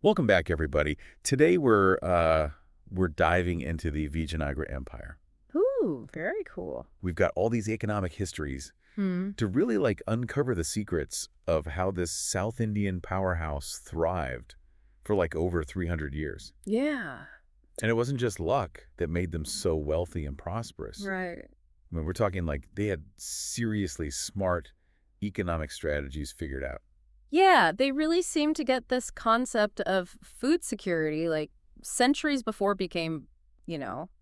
Welcome back, everybody. Today we're diving into the Vijayanagara Empire. Ooh, very cool. We've got all these economic histories Hmm. to really uncover the secrets of how this South Indian powerhouse thrived for over 300 years. Yeah. And it wasn't just luck that made them so wealthy and prosperous. Right. I mean, we're talking they had seriously smart economic strategies figured out. Yeah, they really seem to get this concept of food security centuries before it became,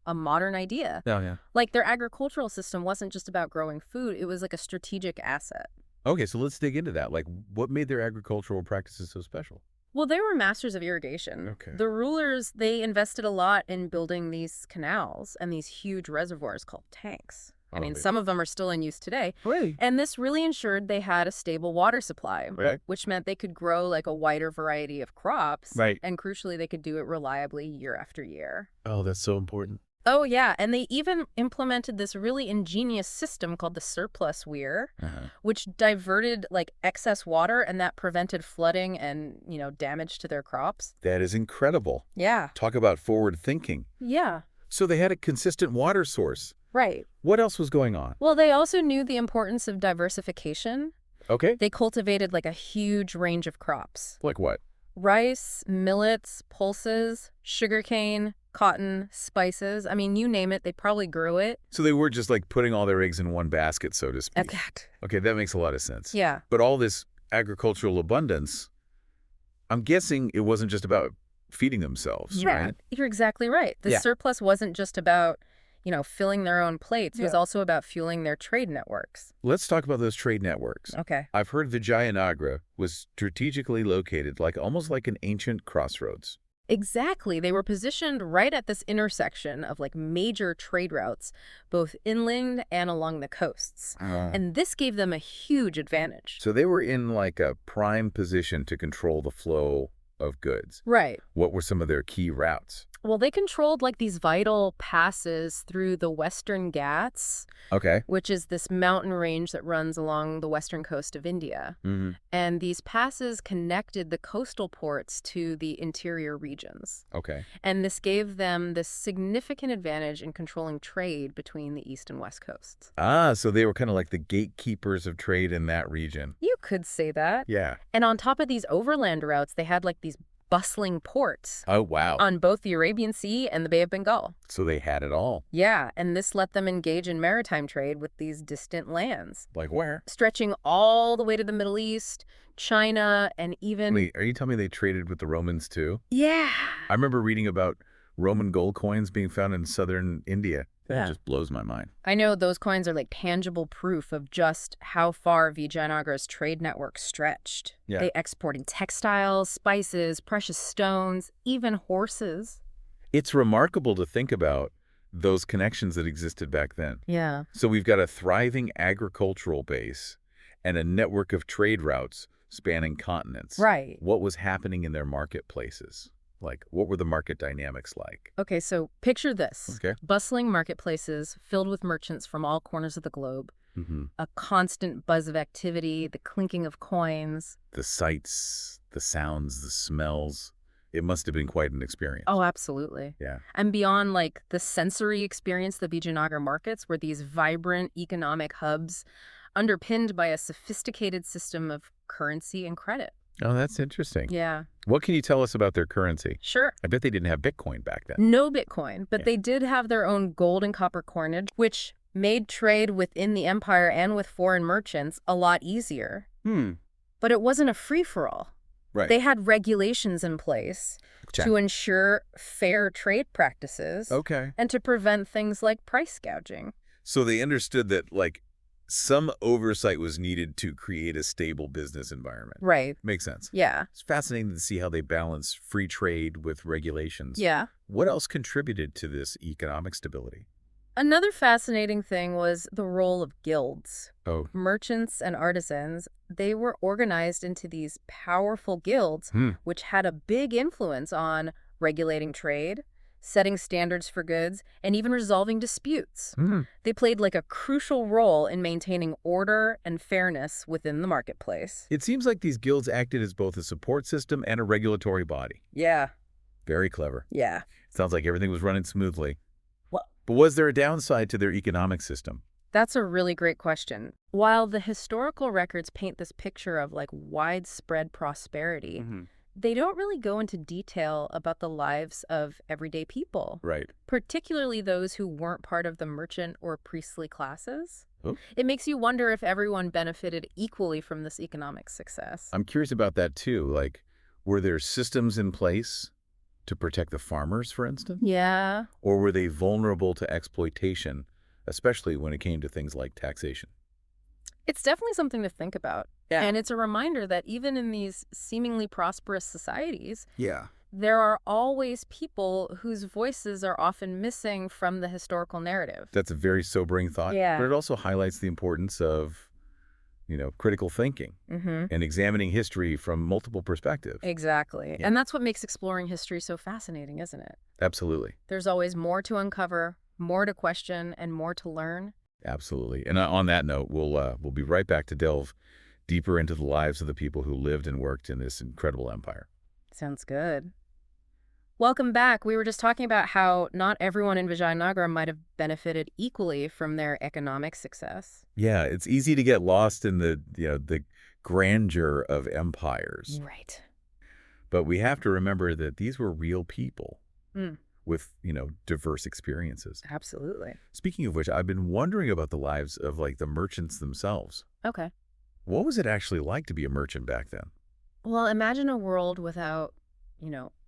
a modern idea. Oh, yeah. Like their agricultural system wasn't just about growing food, it was like a strategic asset. Okay, so let's dig into that. What made their agricultural practices so special? Well, they were masters of irrigation. Okay. The rulers, they invested a lot in building these canals and these huge reservoirs called tanks. I mean, some of them are still in use today. Right. And this really ensured they had a stable water supply, Right. which meant they could grow a wider variety of crops. Right. And crucially, they could do it reliably year after year. Oh, that's so important. Oh, yeah. And they even implemented this really ingenious system called the surplus weir, which diverted excess water and that prevented flooding and, damage to their crops. That is incredible. Yeah. Talk about forward thinking. Yeah. So they had a consistent water source. Right. What else was going on? Well, they also knew the importance of diversification. Okay. They cultivated a huge range of crops. Like what? Rice, millets, pulses, sugarcane, cotton, spices. I mean, you name it, they probably grew it. So they weren't just putting all their eggs in one basket, so to speak. Exact. Okay, that makes a lot of sense. Yeah. But all this agricultural abundance, I'm guessing it wasn't just about feeding themselves, right? You're exactly right. The Yeah. surplus wasn't just about, filling their own plates. It was Yeah. also about fueling their trade networks. Let's talk about those trade networks. Okay. I've heard Vijayanagara was strategically located almost like an ancient crossroads. Exactly. They were positioned right at this intersection of major trade routes, both inland and along the coasts. And this gave them a huge advantage. So they were in a prime position to control the flow of goods. Right. What were some of their key routes? Well, they controlled these vital passes through the Western Ghats, Okay. which is this mountain range that runs along the western coast of India. Mm-hmm. And these passes connected the coastal ports to the interior regions. Okay. And this gave them this significant advantage in controlling trade between the east and west coasts. Ah, so they were kind of like the gatekeepers of trade in that region. You could say that. Yeah. And on top of these overland routes, they had these bustling ports Oh, wow. on both the Arabian Sea and the Bay of Bengal. So they had it all. Yeah, and this let them engage in maritime trade with these distant lands, Like where? stretching all the way to the Middle East, China, and even... Wait, are you telling me they traded with the Romans too? Yeah. I remember reading about Roman gold coins being found in southern India. That Yeah. just blows my mind. I know those coins are tangible proof of just how far Vijayanagara's trade network stretched. Yeah. They exported textiles, spices, precious stones, even horses. It's remarkable to think about those connections that existed back then. Yeah. So we've got a thriving agricultural base and a network of trade routes spanning continents. Right. What was happening in their marketplaces? What were the market dynamics like? Okay, so picture this. Okay. Bustling marketplaces filled with merchants from all corners of the globe. Mm-hmm. A constant buzz of activity, the clinking of coins. The sights, the sounds, the smells. It must have been quite an experience. Oh, absolutely. Yeah. And beyond the sensory experience, the Vijayanagara markets were these vibrant economic hubs underpinned by a sophisticated system of currency and credit. Oh, that's interesting. Yeah. What can you tell us about their currency? Sure. I bet they didn't have Bitcoin back then. No Bitcoin, but Yeah. they did have their own gold and copper coinage, which made trade within the empire and with foreign merchants a lot easier. But it wasn't a free-for-all. Right. They had regulations in place Check. to ensure fair trade practices Okay. and to prevent things like price gouging. So they understood that, some oversight was needed to create a stable business environment. Right. Makes sense. Yeah. It's fascinating to see how they balance free trade with regulations. Yeah. What else contributed to this economic stability? Another fascinating thing was the role of guilds. Oh. Merchants and artisans, they were organized into these powerful guilds, which had a big influence on regulating trade, setting standards for goods, and even resolving disputes. Hmm. They played like a crucial role in maintaining order and fairness within the marketplace. It seems like these guilds acted as both a support system and a regulatory body. Yeah. Very clever. Yeah. Sounds like everything was running smoothly. Well, But was there a downside to their economic system? that's a really great question. While the historical records paint this picture of like widespread prosperity, they don't really go into detail about the lives of everyday people, Right. particularly those who weren't part of the merchant or priestly classes. Oh. It makes you wonder if everyone benefited equally from this economic success. I'm curious about that too. Like, were there systems in place to protect the farmers, for instance? Yeah. Or were they vulnerable to exploitation, especially when it came to things like taxation? It's definitely something to think about. Yeah. And it's a reminder that even in these seemingly prosperous societies, Yeah. there are always people whose voices are often missing from the historical narrative. That's a very sobering thought. Yeah. But it also highlights the importance of, critical thinking and examining history from multiple perspectives. Exactly. Yeah. And that's what makes exploring history so fascinating, isn't it? Absolutely. There's always more to uncover, more to question, and more to learn. Absolutely. And on that note, we'll be right back to delve deeper into the lives of the people who lived and worked in this incredible empire. Sounds good. Welcome back. We were just talking about how not everyone in Vijayanagara might have benefited equally from their economic success. Yeah, it's easy to get lost in the grandeur of empires. Right. But we have to remember that these were real people with, diverse experiences. Absolutely. Speaking of which, I've been wondering about the lives of, the merchants themselves. Okay. What was it actually like to be a merchant back then? Well, imagine a world without,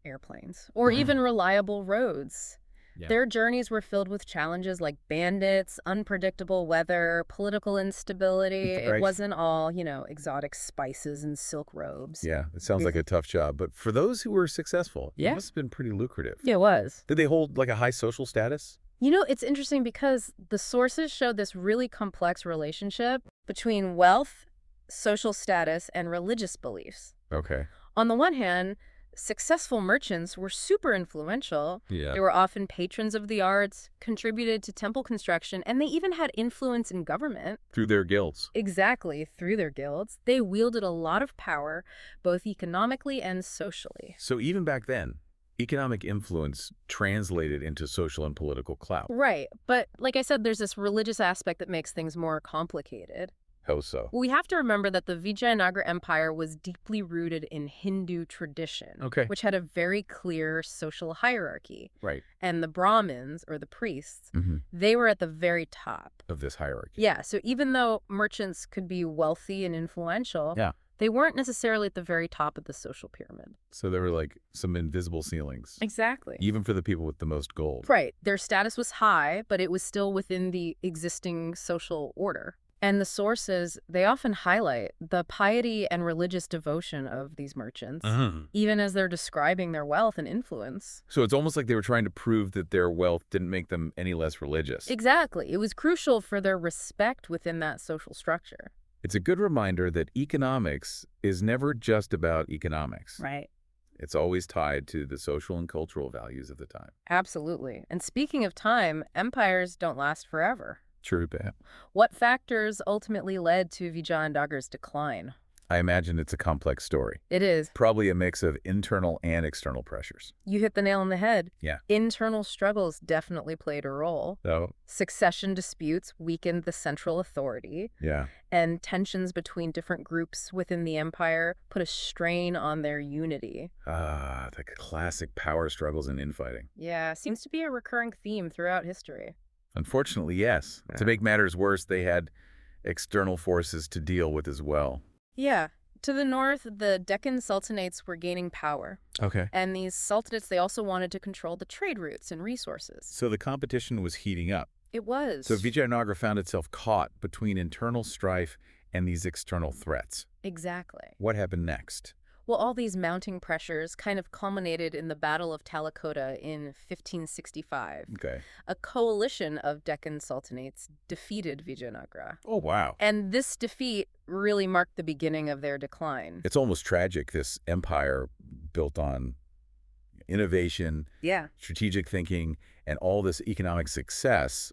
airplanes or even reliable roads. Yeah. Their journeys were filled with challenges like bandits, unpredictable weather, political instability. Right. It wasn't all, exotic spices and silk robes. Yeah, it sounds like a tough job. But for those who were successful, Yeah. it must have been pretty lucrative. Yeah, it was. Did they hold, a high social status? It's interesting because the sources show this really complex relationship between wealth, social status, and religious beliefs. Okay. On the one hand, successful merchants were super influential. Yeah. They were often patrons of the arts, contributed to temple construction, and they even had influence in government. Through their guilds. Exactly, through their guilds. They wielded a lot of power, both economically and socially. So even back then, economic influence translated into social and political clout. Right, but like I said, there's this religious aspect that makes things more complicated. How so? We have to remember that the Vijayanagara Empire was deeply rooted in Hindu tradition, Okay. which had a very clear social hierarchy. Right. And the Brahmins, or the priests, Mm-hmm. they were at the very top. Of this hierarchy. Yeah, so even though merchants could be wealthy and influential, Yeah. they weren't necessarily at the very top of the social pyramid. So there were some invisible ceilings. Exactly. Even for the people with the most gold. Right. Their status was high, but it was still within the existing social order. And the sources, they often highlight the piety and religious devotion of these merchants, even as they're describing their wealth and influence. So it's almost like they were trying to prove that their wealth didn't make them any less religious. Exactly. It was crucial for their respect within that social structure. It's a good reminder that economics is never just about economics. Right. It's always tied to the social and cultural values of the time. Absolutely. And speaking of time, empires don't last forever. True, Pat. What factors ultimately led to Vijayanagara's decline? I imagine it's a complex story. It is. Probably a mix of internal and external pressures. You hit the nail on the head. Yeah. Internal struggles definitely played a role. So, Succession disputes weakened the central authority, yeah. and tensions between different groups within the empire put a strain on their unity. The classic power struggles and infighting. Yeah, seems to be a recurring theme throughout history. Unfortunately, yes. To make matters worse, they had external forces to deal with as well. Yeah. To the north, the Deccan sultanates were gaining power. Okay. And these sultanates, they also wanted to control the trade routes and resources. So the competition was heating up. It was. So Vijayanagara found itself caught between internal strife and these external threats. Exactly. What happened next? Well, all these mounting pressures kind of culminated in the Battle of Talikota in 1565. Okay. A coalition of Deccan sultanates defeated Vijayanagara. Oh, wow. And this defeat really marked the beginning of their decline. It's almost tragic, this empire built on innovation, Yeah. strategic thinking, and all this economic success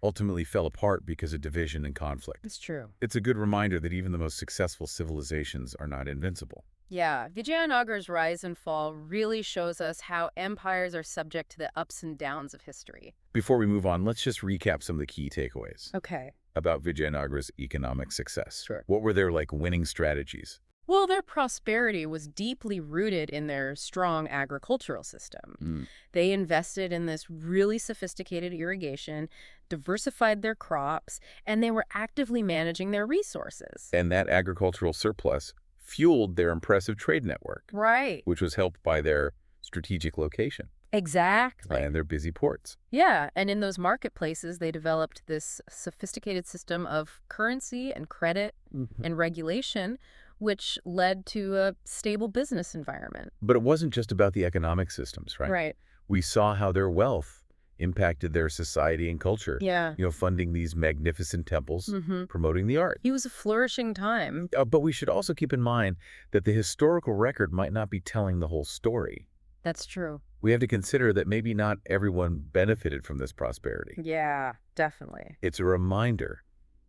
ultimately fell apart because of division and conflict. It's true. It's a good reminder that even the most successful civilizations are not invincible. Yeah, Vijayanagara's rise and fall really shows us how empires are subject to the ups and downs of history. Before we move on, let's just recap some of the key takeaways Okay. about Vijayanagara's economic success. Sure. What were their, winning strategies? Well, their prosperity was deeply rooted in their strong agricultural system. They invested in this really sophisticated irrigation, diversified their crops, and they were actively managing their resources. And that agricultural surplus fueled their impressive trade network, Right. which was helped by their strategic location Exactly. and their busy ports. Yeah, and in those marketplaces, they developed this sophisticated system of currency and credit and regulation, which led to a stable business environment. But it wasn't just about the economic systems, right? Right. We saw how their wealth impacted their society and culture. Yeah. Funding these magnificent temples, promoting the arts. It was a flourishing time. But we should also keep in mind that the historical record might not be telling the whole story. That's true. We have to consider that maybe not everyone benefited from this prosperity. Yeah, definitely. It's a reminder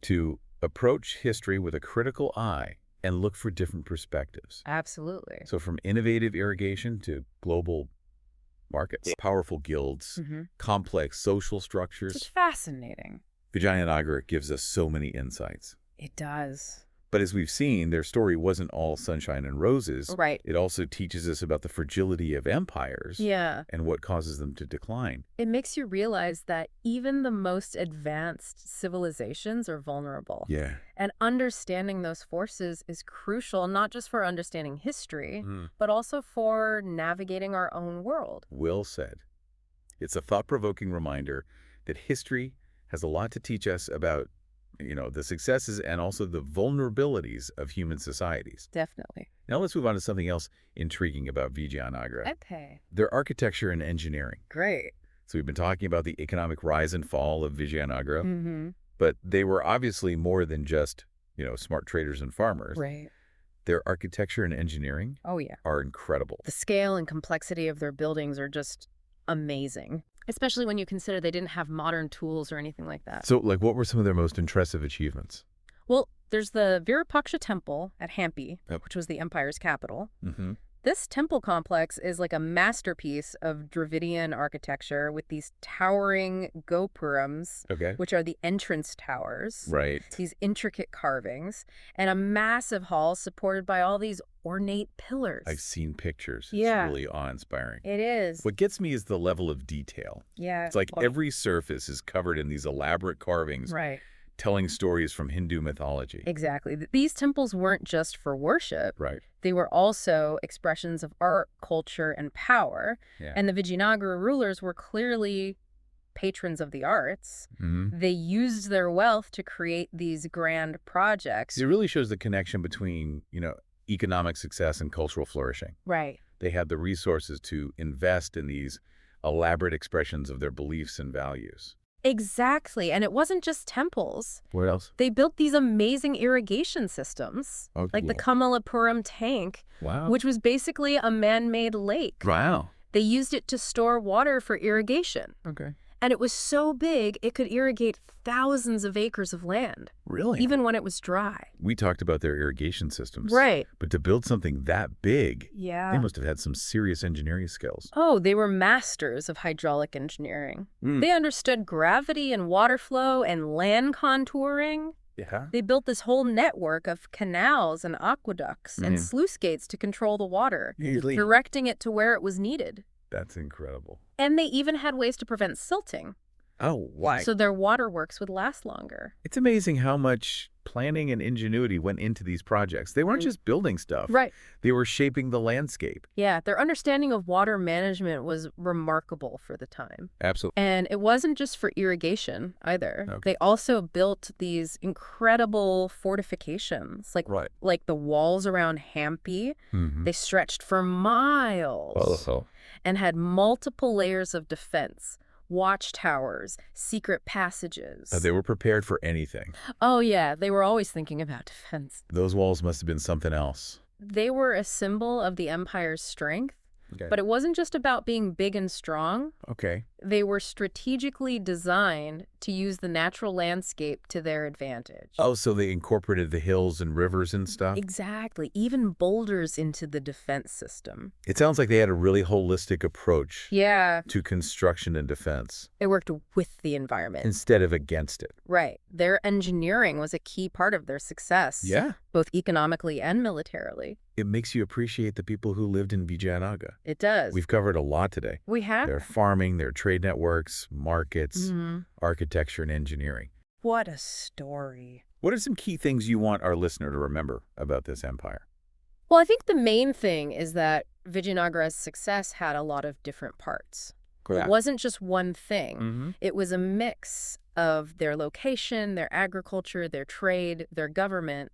to approach history with a critical eye and look for different perspectives. Absolutely. So from innovative irrigation to global markets, powerful guilds, complex social It's structures. fascinating. Vijayanagara gives us so many insights. It does. But as we've seen, their story wasn't all sunshine and roses. Right. It also teaches us about the fragility of empires Yeah. and what causes them to decline. It makes you realize that even the most advanced civilizations are vulnerable. Yeah. And understanding those forces is crucial, not just for understanding history, but also for navigating our own world. Well said. It's a thought-provoking reminder that history has a lot to teach us about, the successes and also the vulnerabilities of human societies. Definitely. Now let's move on to something else intriguing about Vijayanagara. Okay. Their architecture and engineering. Great. So we've been talking about the economic rise and fall of Vijayanagara, Mm-hmm. but they were obviously more than just, smart traders and farmers. Right. Their architecture and engineering Oh, yeah. are incredible. The scale and complexity of their buildings are just amazing, especially when you consider they didn't have modern tools or anything like that. So, what were some of their most impressive achievements? Well, there's the Virupaksha Temple at Hampi, which was the empire's capital. Mm-hmm. This temple complex is like a masterpiece of Dravidian architecture with these towering gopurams, Okay. which are the entrance towers, Right. these intricate carvings, and a massive hall supported by all these ornate pillars. I've seen pictures. Yeah. It's really awe-inspiring. It is. What gets me is the level of detail. Yeah. It's like every surface is covered in these elaborate carvings, Right. telling stories from Hindu mythology. Exactly. These temples weren't just for worship. Right. They were also expressions of art, culture, and power. Yeah. And the Vijayanagara rulers were clearly patrons of the arts. Mm-hmm. They used their wealth to create these grand projects. It really shows the connection between, economic success and cultural flourishing. Right. They had the resources to invest in these elaborate expressions of their beliefs and values. Exactly. And it wasn't just temples. What else? They built these amazing irrigation systems, Oh, like the cool. Kamalapuram tank, Wow. which was basically a man-made lake. Wow. They used it to store water for irrigation. Okay. And it was so big, it could irrigate thousands of acres of land, Really? even when it was dry. We talked about their irrigation systems. Right. But to build something that big, Yeah. they must have had some serious engineering skills. Oh, they were masters of hydraulic engineering. They understood gravity and water flow and land contouring. Yeah. They built this whole network of canals and aqueducts and sluice gates to control the water, directing it to where it was needed. That's incredible. And they even had ways to prevent silting, Oh, why? so their waterworks would last longer. It's amazing how much planning and ingenuity went into these projects. They weren't just building stuff. Right. They were shaping the landscape. Yeah, their understanding of water management was remarkable for the time. Absolutely. And it wasn't just for irrigation either. Okay. They also built these incredible fortifications, like the walls around Hampi. Mm-hmm. They stretched for miles and had multiple layers of defense. Watchtowers, secret passages. They were prepared for anything. Oh, yeah, they were always thinking about defense. Those walls must have been something else. They were a symbol of the empire's strength, Okay. But it wasn't just about being big and strong. Okay. They were strategically designed to use the natural landscape to their advantage. Oh, so they incorporated the hills and rivers and stuff? Exactly. Even boulders into the defense system. It sounds like they had a really holistic approach Yeah. to construction and defense They worked with the environment. instead of against it. Right. Their engineering was a key part of their success. Yeah. Both economically and militarily. It makes you appreciate the people who lived in Vijayanagara. It does. We've covered a lot today. We have. Their farming, their trade networks, markets, architecture, and engineering. What a story. What are some key things you want our listener to remember about this empire? Well, I think the main thing is that Vijayanagara's success had a lot of different parts. It wasn't just one thing. It was a mix of their location, their agriculture, their trade, their government,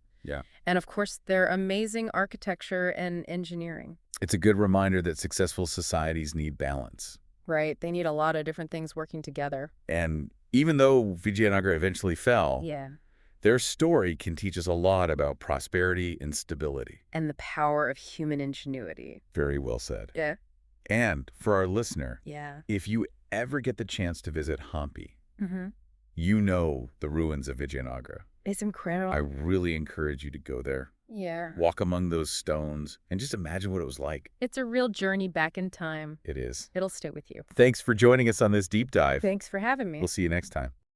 and of course, their amazing architecture and engineering. It's a good reminder that successful societies need balance. Right. They need a lot of different things working together. And even though Vijayanagara eventually fell, their story can teach us a lot about prosperity and stability. And the power of human ingenuity. Very well said. Yeah. And for our listener, Yeah. if you ever get the chance to visit Hampi, you know the ruins of Vijayanagara. It's incredible. I really encourage you to go there. Yeah. Walk among those stones and just imagine what it was like. It's a real journey back in time. It is. It'll stay with you. Thanks for joining us on this deep dive. Thanks for having me. We'll see you next time.